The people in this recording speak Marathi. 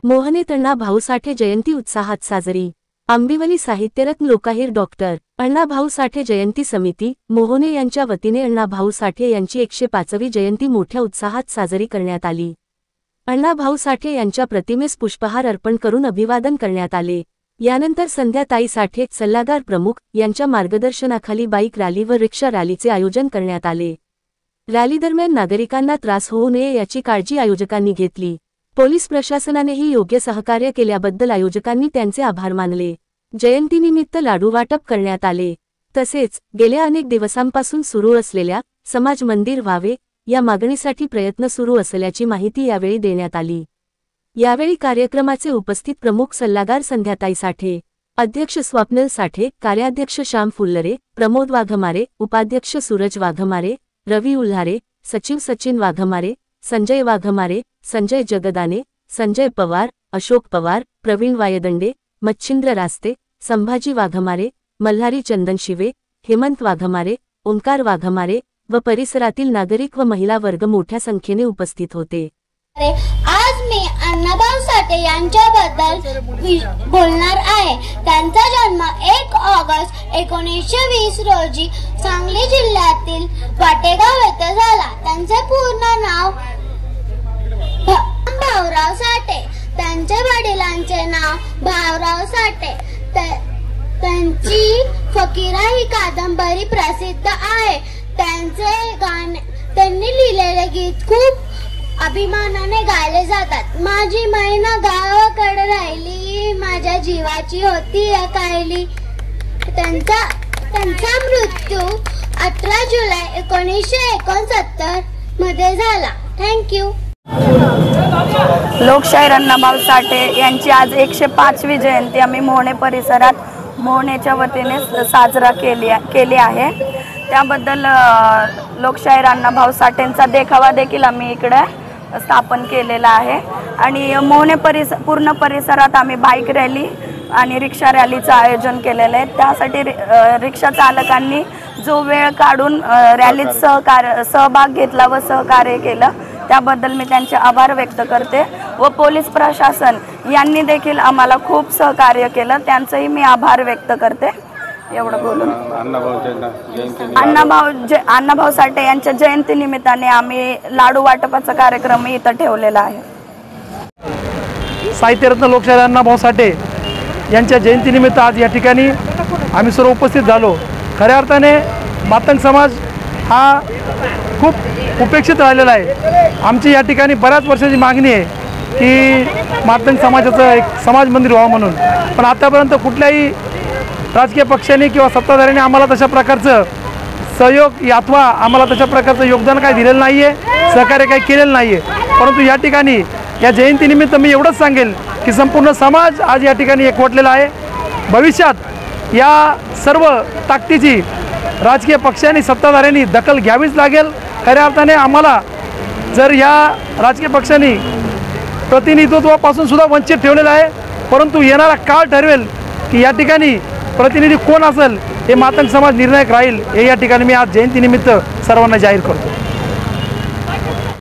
मोहनेत अण्णा भाऊ साठे जयंती उत्साहात साजरी। आंबिवली साहित्यरत्न लोकाहीर डॉक्टर अण्णा भाऊ साठे जयंती समिती मोहने यांच्या वतीने अण्णा भाऊ साठे यांची 105वी जयंती मोठ्या उत्साहात साजरी करण्यात आली। अण्णा भाऊ साठे यांच्या प्रतिमेस पुष्पहार अर्पण करून अभिवादन करण्यात आले। यानंतर संध्याताई साठे सल्लागार प्रमुख यांच्या मार्गदर्शनाखाली बाईक रॅली व रिक्षा रॅलीचे आयोजन करण्यात आले। रॅली दरम्यान नागरिकांना त्रास होऊ नये याची काळजी आयोजकांनी घेतली। पोलीस प्रशासनानेही योग्य सहकार्य केल्याबद्दल आयोजकांनी त्यांचे आभार मानले। जयंतीनिमित्त लाडू वाटप करण्यात आले। तसेच गेल्या अनेक दिवसांपासून सुरू असलेल्या समाज मंदिर व्हावे या मागणीसाठी प्रयत्न सुरू असल्याची माहिती यावेळी देण्यात आली। यावेळी कार्यक्रमाचे उपस्थित प्रमुख सल्लागार संध्याताई साठे, अध्यक्ष स्वप्नील साठे, कार्याध्यक्ष श्याम फुल्लरे, प्रमोद वाघमारे, उपाध्यक्ष सूरज वाघमारे, रवी उल्हारे, सचिव सचिन वाघमारे, संजय वाघमारे, संजय जगदाने, संजय पवार, अशोक पवार, प्रवीण वायदंडे, मच्छिंद्र रास्ते, संभाजी वाघमारे, मल्हारी चंदन शिवे, हेमंत वाघमारे, ओंकार वाघमारे व परिसरातील नागरिक व महिला वर्ग मोठ्या संख्येने उपस्थित होते। आज मी अण्णाभाऊ साठे यांच्याबद्दल बोलणार आहे। त्यांचा जन्म 1 ऑगस्ट 1920 रोजी सांगली जिल्ह्यातील वाटेगाव येथे झाला। त्यांचे पूर्ण नाव भाऊराव साठे, त्यांच्या वडिलांचे नाव भाऊराव साठे। त्यांची फकीरा ही कादंबरी प्रसिद्ध आहे। त्यांचे गाणे त्यांनी लिहिलेले गीत खूप अभिमानाने गायले जातात। माझी मैना गावाकडे राहिली, माझ्या जीवाची होती अकायली। त्यांचा मृत्यू 18 जुलै 1969 मध्ये झाला। थँक्यू। लोकशाहीर अण्णाभाऊ साठे यांची आज 105वी जयंती आम्ही मोहने परिसरात मोहनेच्या वतीने साजरा केली आहे। त्याबद्दल लोकशाहीर अण्णाभाऊ साठेंचा देखावा देखील आम्ही इकडे स्थापन केलेला आहे आणि मोहने पूर्ण परिसरात आम्ही बाईक रॅली आणि रिक्षा रॅलीचं आयोजन केलेलं आहे। त्यासाठी रिक्षा चालकांनी जो वेळ काढून रॅलीत सहभाग घेतला व सहकार्य केलं त्याबद्दल मी त्यांचे आभार व्यक्त करते व पोलीस प्रशासन यांनी देखील आम्हाला खूप सहकार्य केलं, त्यांचेही मी आभार व्यक्त करते। एवढं बोलून अण्णाभाऊ साठे यांच्या जयंती निमित्ताने आम्ही लाडू वाटपाचा कार्यक्रम इथं ठेवलेला आहे। साहित्यरत्न लोकशाहीर अण्णाभाऊ साठे यांच्या जयंतीनिमित्त आज या ठिकाणी आम्ही सर्व उपस्थित झालो। खऱ्या अर्थाने मातंग समाज हा खूप उपेक्षित राहिलेला आहे। आमची या ठिकाणी बऱ्याच वर्षाची मागणी आहे की मातंग समाजाचं एक समाज मंदिर व्हावं म्हणून, पण आतापर्यंत कुठल्याही राजकीय पक्षांनी किंवा सत्ताधाऱ्यांनी आम्हाला तशा प्रकारचं सहयोग अथवा आम्हाला तशा प्रकारचं योगदान काही दिलेलं नाही आहे, सहकार्य काही केलेलं नाही आहे। परंतु या ठिकाणी या जयंतीनिमित्त मी एवढंच सांगेल की संपूर्ण समाज आज या ठिकाणी एकवटलेला आहे। भविष्यात या सर्व ताकदीची राजकीय पक्षांनी सत्ताधाऱ्यांनी दखल घ्यावीच लागेल। खऱ्या अर्थाने आम्हाला जर या राजकीय पक्षांनी प्रतिनिधित्वापासून सुद्धा वंचित ठेवलेलं आहे, परंतु येणारा काळ ठरवेल की या ठिकाणी प्रतिनिधी कोण असेल हे मातंग समाज निर्णायक राहील हे या ठिकाणी मी आज जयंतीनिमित्त सर्वांना जाहीर करतो।